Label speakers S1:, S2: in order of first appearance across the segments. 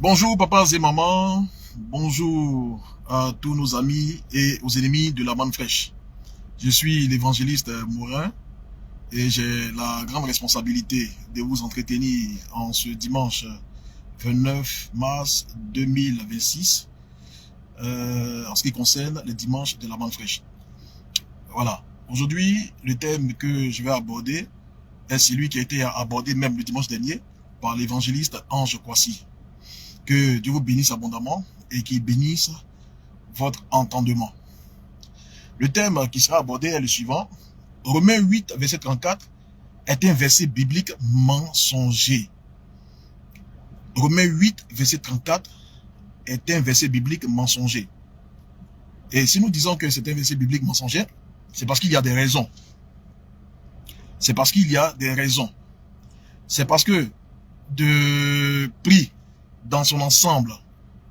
S1: Bonjour papas et mamans, bonjour à tous nos amis et aux ennemis de la manne fraîche. Je suis l'évangéliste Morin et j'ai la grande responsabilité de vous entretenir en ce dimanche 29 mars 2026 en ce qui concerne le dimanche de la manne fraîche. Voilà, aujourd'hui le thème que je vais aborder est celui qui a été abordé même le dimanche dernier par l'évangéliste Ange Kwasi. Que Dieu vous bénisse abondamment et qu'il bénisse votre entendement. Le thème qui sera abordé est le suivant. Romains 8, verset 34 est un verset biblique mensonger. Romains 8, verset 34 est un verset biblique mensonger. Et si nous disons que c'est un verset biblique mensonger, c'est parce qu'il y a des raisons. C'est parce qu'il y a des raisons. C'est parce que de prix dans son ensemble,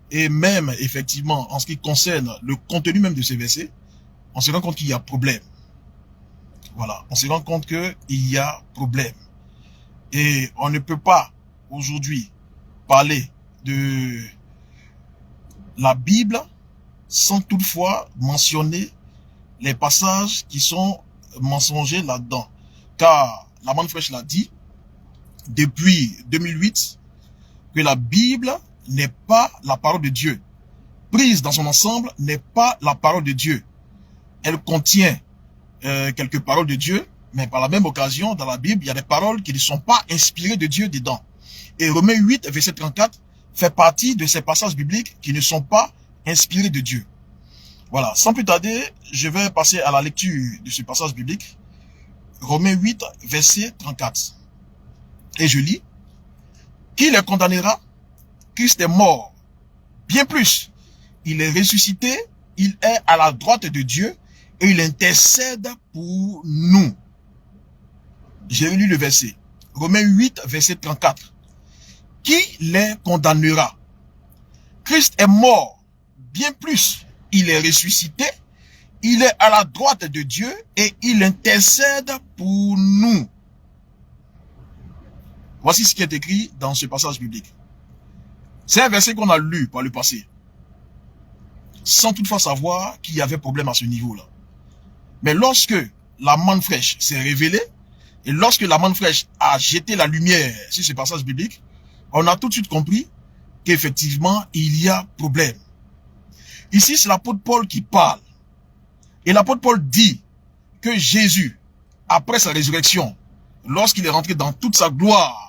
S1: et même effectivement en ce qui concerne le contenu même de ces versets, on se rend compte qu'il y a problème. Voilà, on se rend compte qu'il y a problème. Et on ne peut pas aujourd'hui parler de la Bible sans toutefois mentionner les passages qui sont mensongers là-dedans. Car la manne fraîche l'a dit, depuis 2008, que la Bible n'est pas la parole de Dieu. Prise dans son ensemble n'est pas la parole de Dieu. Elle contient quelques paroles de Dieu, mais par la même occasion, dans la Bible, il y a des paroles qui ne sont pas inspirées de Dieu dedans. Et Romains 8, verset 34, fait partie de ces passages bibliques qui ne sont pas inspirés de Dieu. Voilà, sans plus tarder, je vais passer à la lecture de ce passage biblique. Romains 8, verset 34. Et je lis. Qui les condamnera? Christ est mort. Bien plus, il est ressuscité, il est à la droite de Dieu et il intercède pour nous. J'ai lu le verset. Romains 8, verset 34. Qui les condamnera? Christ est mort. Bien plus, il est ressuscité, il est à la droite de Dieu et il intercède pour nous. Voici ce qui est écrit dans ce passage biblique. C'est un verset qu'on a lu par le passé, sans toutefois savoir qu'il y avait problème à ce niveau-là. Mais lorsque la manne fraîche s'est révélée, et lorsque la manne fraîche a jeté la lumière sur ce passage biblique, on a tout de suite compris qu'effectivement, il y a problème. Ici, c'est l'apôtre Paul qui parle. Et l'apôtre Paul dit que Jésus, après sa résurrection, lorsqu'il est rentré dans toute sa gloire,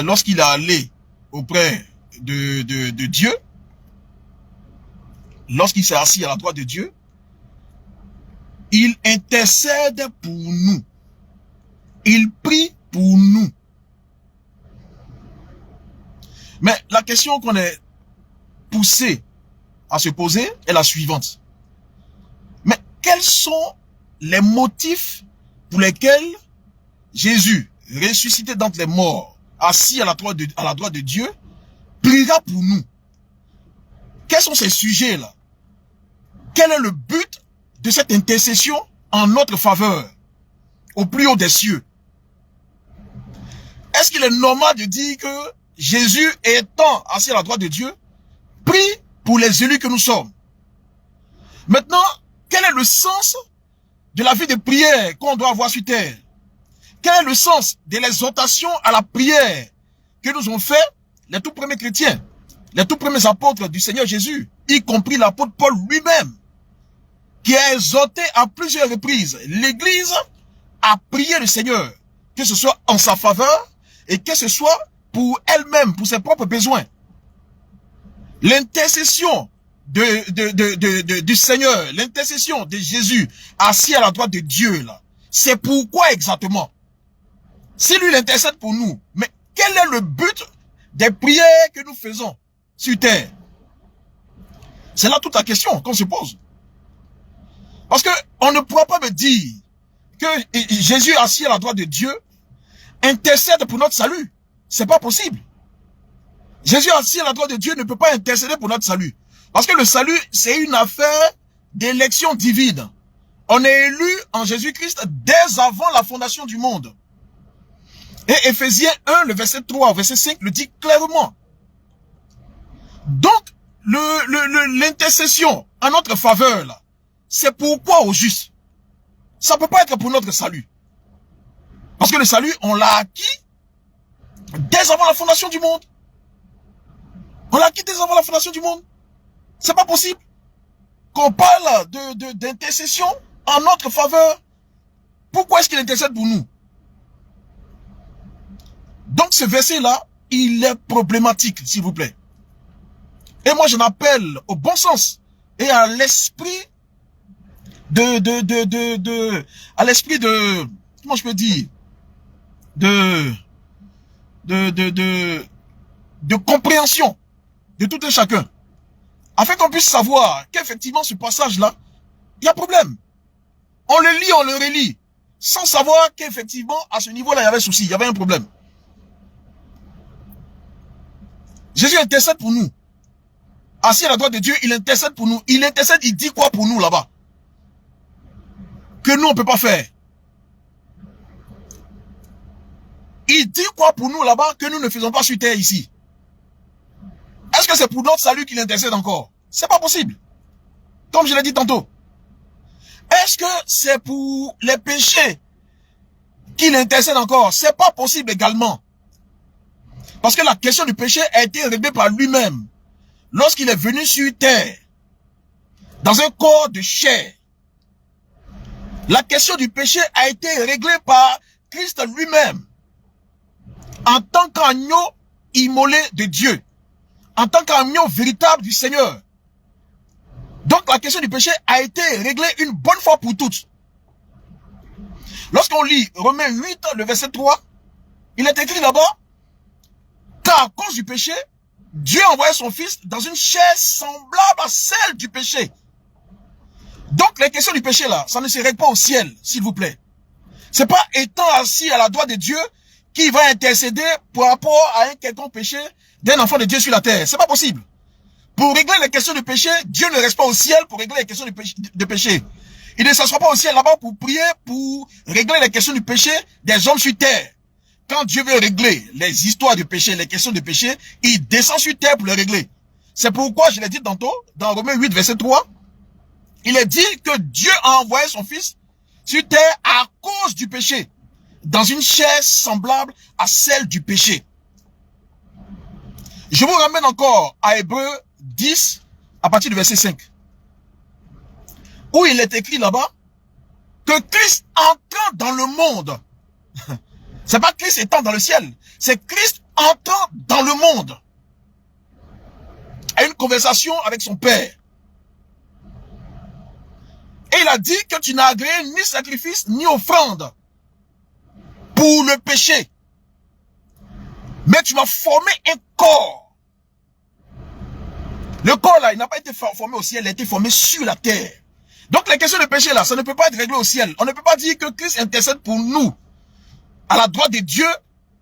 S1: lorsqu'il est allé auprès de Dieu, lorsqu'il s'est assis à la droite de Dieu, il intercède pour nous. Il prie pour nous. Mais la question qu'on est poussé à se poser est la suivante. Mais quels sont les motifs pour lesquels Jésus, ressuscité d'entre les morts, assis à la droite de Dieu, priera pour nous? Quels sont ces sujets-là? Quel est le but de cette intercession en notre faveur, au plus haut des cieux? Est-ce qu'il est normal de dire que Jésus, étant assis à la droite de Dieu, prie pour les élus que nous sommes? Maintenant, quel est le sens de la vie de prière qu'on doit avoir sur terre? Quel est le sens de l'exhortation à la prière que nous ont fait les tout premiers chrétiens, les tout premiers apôtres du Seigneur Jésus, y compris l'apôtre Paul lui-même, qui a exhorté à plusieurs reprises l'Église à prier le Seigneur, que ce soit en sa faveur et que ce soit pour elle-même, pour ses propres besoins. L'intercession du Seigneur, l'intercession de Jésus assis à la droite de Dieu, là, c'est pourquoi exactement? Si lui l'intercède pour nous, mais quel est le but des prières que nous faisons sur terre? C'est là toute la question qu'on se pose. Parce que on ne pourra pas me dire que Jésus assis à la droite de Dieu intercède pour notre salut. C'est pas possible. Jésus assis à la droite de Dieu ne peut pas intercéder pour notre salut. Parce que le salut, c'est une affaire d'élection divine. On est élu en Jésus-Christ dès avant la fondation du monde. Et Éphésiens 1, le verset 3 au verset 5 le dit clairement. Donc, l'intercession en notre faveur, là, c'est pourquoi au juste? Ça peut pas être pour notre salut. Parce que le salut, on l'a acquis dès avant la fondation du monde. On l'a acquis dès avant la fondation du monde. C'est pas possible qu'on parle d'intercession en notre faveur. Pourquoi est-ce qu'il intercède pour nous? Donc ce verset-là, il est problématique, s'il vous plaît. Et moi, j'en appelle au bon sens et à l'esprit à l'esprit de, comment je peux dire, de compréhension de tout un chacun, afin qu'on puisse savoir qu'effectivement ce passage-là, il y a problème. On le lit, on le relit, sans savoir qu'effectivement à ce niveau-là, il y avait souci, il y avait un problème. Jésus intercède pour nous. Assis à la droite de Dieu, il intercède pour nous. Il intercède, il dit quoi pour nous là-bas? Que nous, on ne peut pas faire. Il dit quoi pour nous là-bas que nous ne faisons pas sur terre ici? Est-ce que c'est pour notre salut qu'il intercède encore? C'est pas possible. Comme je l'ai dit tantôt. Est-ce que c'est pour les péchés qu'il intercède encore? C'est pas possible également. Parce que la question du péché a été réglée par lui-même lorsqu'il est venu sur terre, dans un corps de chair. La question du péché a été réglée par Christ lui-même, en tant qu'agneau immolé de Dieu, en tant qu'agneau véritable du Seigneur. Donc la question du péché a été réglée une bonne fois pour toutes. Lorsqu'on lit Romains 8, le verset 3, il est écrit là-bas, car à cause du péché, Dieu a envoyé son Fils dans une chair semblable à celle du péché. Donc les questions du péché là, ça ne se règle pas au ciel, s'il vous plaît. C'est pas étant assis à la droite de Dieu qui va intercéder par rapport à un quelconque péché d'un enfant de Dieu sur la terre. C'est pas possible. Pour régler les questions du péché, Dieu ne reste pas au ciel pour régler les questions de péché. Il ne s'assoit pas au ciel là-bas pour prier, pour régler les questions du péché des hommes sur terre. Quand Dieu veut régler les histoires de péché, les questions de péché, il descend sur terre pour les régler. C'est pourquoi, je l'ai dit tantôt, dans Romains 8, verset 3, il est dit que Dieu a envoyé son Fils sur terre à cause du péché, dans une chair semblable à celle du péché. Je vous ramène encore à Hébreux 10, à partir du verset 5, où il est écrit là-bas que Christ entrant dans le monde, c'est pas Christ étant dans le ciel, c'est Christ entrant dans le monde, à une conversation avec son Père. Et il a dit que tu n'as agréé ni sacrifice ni offrande pour le péché, mais tu m'as formé un corps. Le corps là, il n'a pas été formé au ciel, il a été formé sur la terre. Donc les questions de péché là, ça ne peut pas être réglé au ciel. On ne peut pas dire que Christ intercède pour nous à la droite de Dieu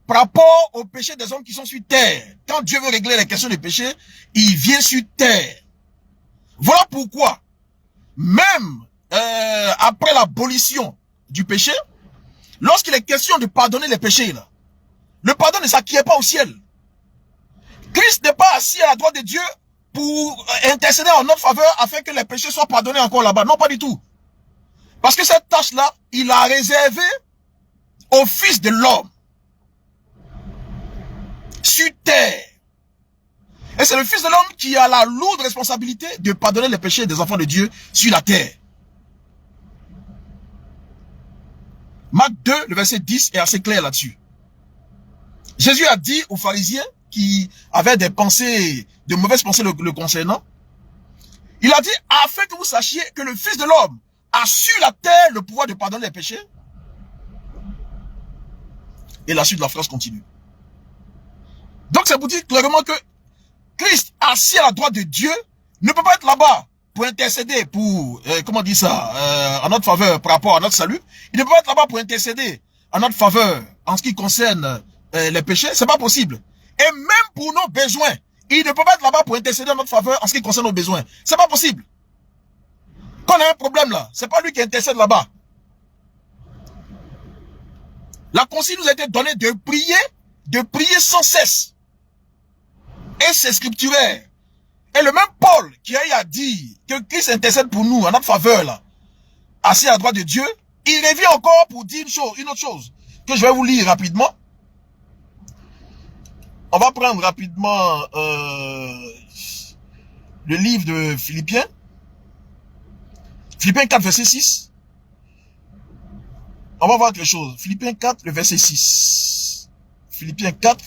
S1: par rapport au péché des hommes qui sont sur terre. Quand Dieu veut régler les questions de péché, il vient sur terre. Voilà pourquoi, même après l'abolition du péché, lorsqu'il est question de pardonner les péchés, là, le pardon ne s'acquiert pas au ciel. Christ n'est pas assis à la droite de Dieu pour intercéder en notre faveur afin que les péchés soient pardonnés encore là-bas. Non, pas du tout. Parce que cette tâche-là, il a réservé au Fils de l'homme sur terre. Et c'est le Fils de l'homme qui a la lourde responsabilité de pardonner les péchés des enfants de Dieu sur la terre. Marc 2, le verset 10 est assez clair là-dessus. Jésus a dit aux pharisiens qui avaient des pensées, de mauvaises pensées le concernant, il a dit, afin que vous sachiez que le Fils de l'homme a sur la terre le pouvoir de pardonner les péchés. Et la suite de la phrase continue. Donc c'est pour dire clairement que Christ assis à la droite de Dieu ne peut pas être là-bas pour intercéder pour, comment on dit ça, en notre faveur par rapport à notre salut. Il ne peut pas être là-bas pour intercéder en notre faveur en ce qui concerne les péchés. C'est pas possible. Et même pour nos besoins, il ne peut pas être là-bas pour intercéder en notre faveur en ce qui concerne nos besoins. C'est pas possible. Quand on a un problème là, c'est pas lui qui intercède là-bas. La consigne nous a été donnée de prier sans cesse. Et c'est scripturaire. Et le même Paul qui a dit que Christ intercède pour nous en notre faveur, là, assis à la droite de Dieu, il revient encore pour dire une autre chose, que je vais vous lire rapidement. On va prendre rapidement le livre de Philippiens. Philippiens 4, verset 6. On va voir quelque chose. Philippiens 4, le verset 6. Philippiens 4,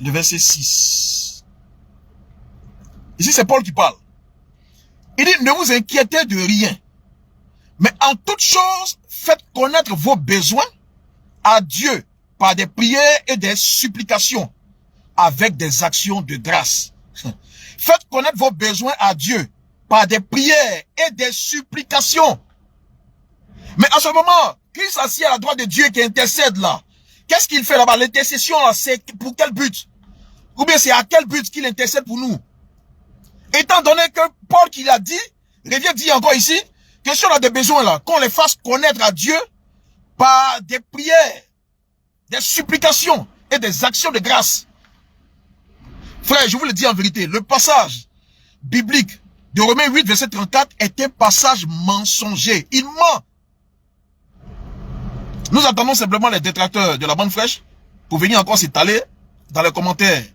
S1: le verset 6. Ici, c'est Paul qui parle. Il dit, ne vous inquiétez de rien. Mais en toute chose, faites connaître vos besoins à Dieu par des prières et des supplications avec des actions de grâce. Faites connaître vos besoins à Dieu par des prières et des supplications. Mais en ce moment, Christ assis à la droite de Dieu qui intercède là, qu'est-ce qu'il fait là-bas? L'intercession là, c'est pour quel but? Ou bien c'est à quel but qu'il intercède pour nous? Étant donné que Paul qui l'a dit, revient dire encore ici, que si on a des besoins là, qu'on les fasse connaître à Dieu par des prières, des supplications et des actions de grâce. Frère, je vous le dis en vérité, le passage biblique de Romains 8, verset 34 est un passage mensonger. Il ment. Nous attendons simplement les détracteurs de la bande fraîche pour venir encore s'étaler dans les commentaires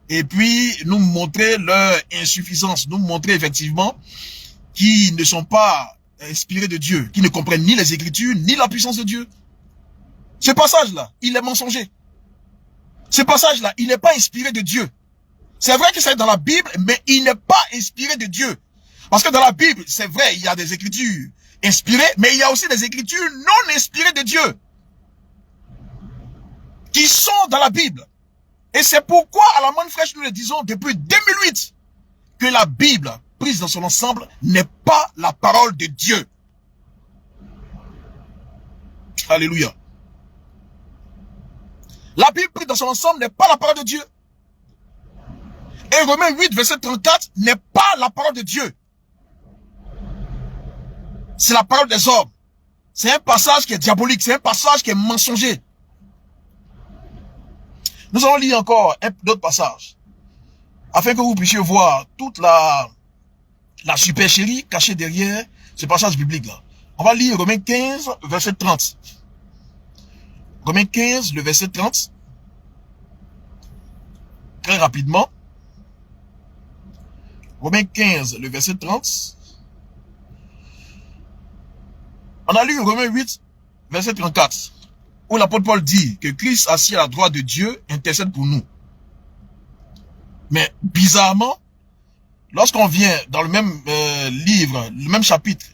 S1: et puis nous montrer leur insuffisance, nous montrer effectivement qu'ils ne sont pas inspirés de Dieu, qui ne comprennent ni les Écritures, ni la puissance de Dieu. Ce passage-là, il est mensonger. Ce passage-là, il n'est pas inspiré de Dieu. C'est vrai que c'est dans la Bible, mais il n'est pas inspiré de Dieu. Parce que dans la Bible, c'est vrai, il y a des Écritures inspirées, mais il y a aussi des Écritures non inspirées de Dieu. Qui sont dans la Bible. Et c'est pourquoi, à la manne fraîche, nous le disons depuis 2008, que la Bible, prise dans son ensemble, n'est pas la parole de Dieu. Alléluia. La Bible prise dans son ensemble n'est pas la parole de Dieu. Et Romains 8, verset 34 n'est pas la parole de Dieu. C'est la parole des hommes. C'est un passage qui est diabolique, c'est un passage qui est mensonger. Nous allons lire encore d'autres passages, afin que vous puissiez voir toute la supercherie cachée derrière ce passage biblique-là. On va lire Romains 15, verset 30. Romains 15, le verset 30. Très rapidement. Romains 15, le verset 30. On a lu Romains 8, verset 34. Où l'apôtre Paul dit que Christ assis à la droite de Dieu intercède pour nous. Mais bizarrement, lorsqu'on vient dans le même livre, le même chapitre,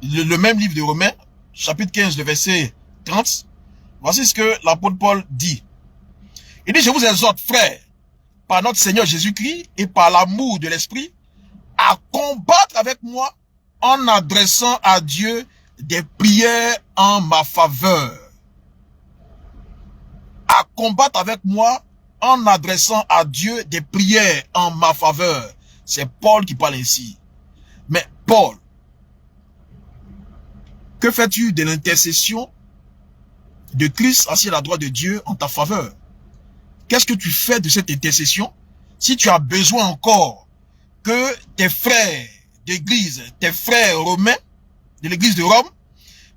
S1: le même livre de Romains, chapitre 15, le verset 30, voici ce que l'apôtre Paul dit. Il dit, je vous exhorte, frères, par notre Seigneur Jésus-Christ et par l'amour de l'Esprit, à combattre avec moi en adressant à Dieu des prières en ma faveur. À combattre avec moi en adressant à Dieu des prières en ma faveur. C'est Paul qui parle ainsi. Mais Paul, que fais-tu de l'intercession de Christ assis à la droite de Dieu en ta faveur? Qu'est-ce que tu fais de cette intercession si tu as besoin encore que tes frères d'église, tes frères romains de l'église de Rome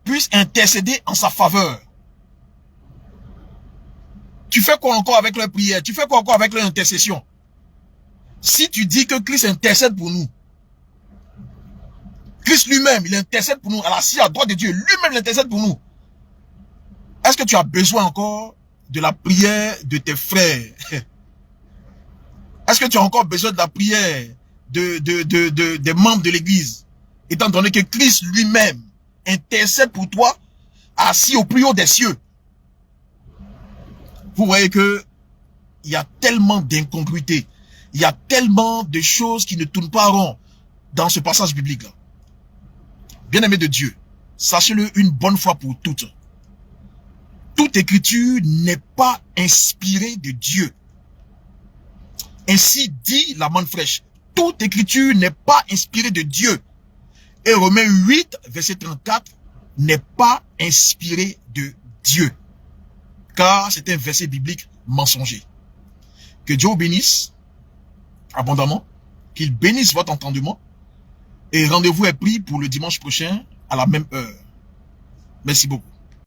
S1: puissent intercéder en sa faveur? Tu fais quoi encore avec leur prière? Tu fais quoi encore avec leur intercession? Si tu dis que Christ intercède pour nous, Christ lui-même, il intercède pour nous, à la droite de Dieu, lui-même il intercède pour nous. Est-ce que tu as besoin encore de la prière de tes frères? Est-ce que tu as encore besoin de la prière des membres de l'église? Étant donné que Christ lui-même intercède pour toi, assis au plus haut des cieux. Vous voyez que il y a tellement d'incongruités, il y a tellement de choses qui ne tournent pas rond dans ce passage biblique-là. Bien-aimés de Dieu, sachez-le une bonne fois pour toutes. Toute écriture n'est pas inspirée de Dieu. Ainsi dit la manne fraîche. Toute écriture n'est pas inspirée de Dieu. Et Romains 8, verset 34, n'est pas inspiré de Dieu. Car c'est un verset biblique mensonger. Que Dieu vous bénisse abondamment, qu'il bénisse votre entendement. Et rendez-vous est pris pour le dimanche prochain à la même heure. Merci beaucoup.